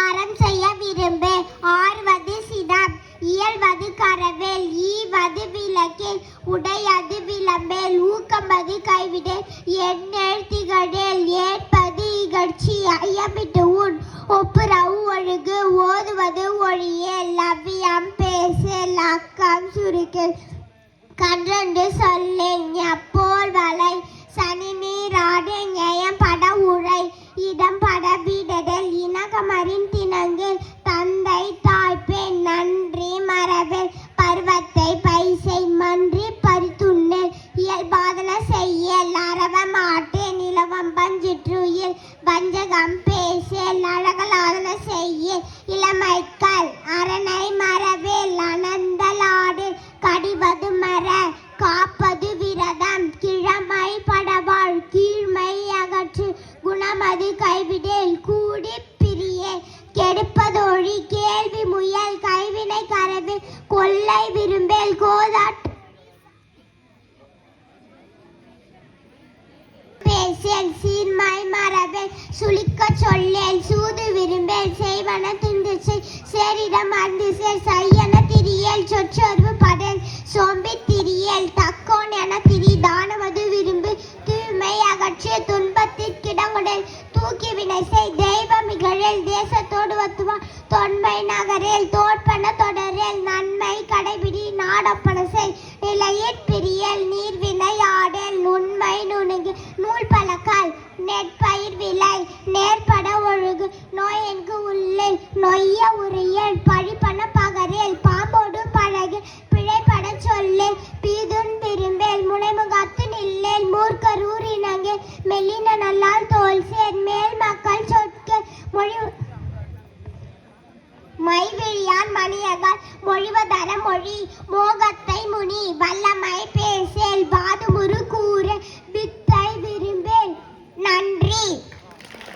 அறம் செய்ய விரும்பு. ஆர்வது சினம், இயல்வது கரவேல், ஈவது விளக்கேல், உடையது விளம்பேல், ஊக்கமது கைவிடேல், எண்ணெழ் திகழேல், ஏற்பது இகழ்ச்சி, ஐயமிட்டு உன் ஒப்புரவு ஒழுகு. ஓதுவது ஒழியேல், அவ்வியம் பேசேல், அக்கம் சுருக்கேல், கன்றென்று சொல்லேன், எப்போல் வளை சனி நீராடு, ஞயம் பட உழை, இடம் பட வீடடல், இணக்கமரின் திணங்கில், தந்தை தாய்ப்பேன் நன்றி மரபேல், பருவத்தை பைசை மன்றி பறித்துண்ணேல், இயல்பாதன செய்யல், அரவ மாட்டேன் இலவம் பஞ்சிற்றுயில், வஞ்சகம் பேசேல், அழகலாதன செய்யல், இளமைக்கல் அரணை மரவேல், அனந்தலாடு கடிவது மர, காப்பது விரதம், கிழமை படவாள், கீழ்மை அகற்று, குணமது கைவிடேல், கூடி பிரியே, கெடுப்பதொழி, கேள்வி முயல், கைவினை கரவில், கொள்ளை விரும்பேல், கோதாட் பேசேல், சீர்மை மரபேல், சுளிக்க சொல்லேல், சூது விரும்பேல், செய்வன துண்டு செய், சேரிடம் அந்து சேர், செய்யன திரியேல், சொற்றொருவு படேல், சோம்பி திரியேல், தக்கோன் என திரி, தானவது விரும்பு, தூய்மை அகற்றிய துன்பத்திற்கிடங்குடல், தூக்கி வினை செய், தெய்வம் இகழேல், தேசத்தோடு ஒத்துவா, தொன்மை நகரேல், தோற்பன தொடரேல், நன்மை கடைபிடி, நாடப்பன செய், நிலையிற் பிரியேல், நீர்வினை ஆடேல், நுண்மை நுணுகு, நூல் பலக்கால், நெற்பயிர் விளை, நேர்பட ஒழுகு, நோயென்கு உள்ளேல், நொய்ய உரியேல், பழிப்பன பகரேல், பாம்போடு பழகு, பிழைப்பட சொல்லேல், பீதுன் விரும்பேல், முனைமுகத்து நில்லேல், மூர்க்கரூர் இணங்கேல், மெல்லின நல்லால் தோல் சேர், மேல் மக்கள் சொற்க மொழி மைவிழியான் மணியகால், மொழிவதர மொழி, மோகத்தை முன்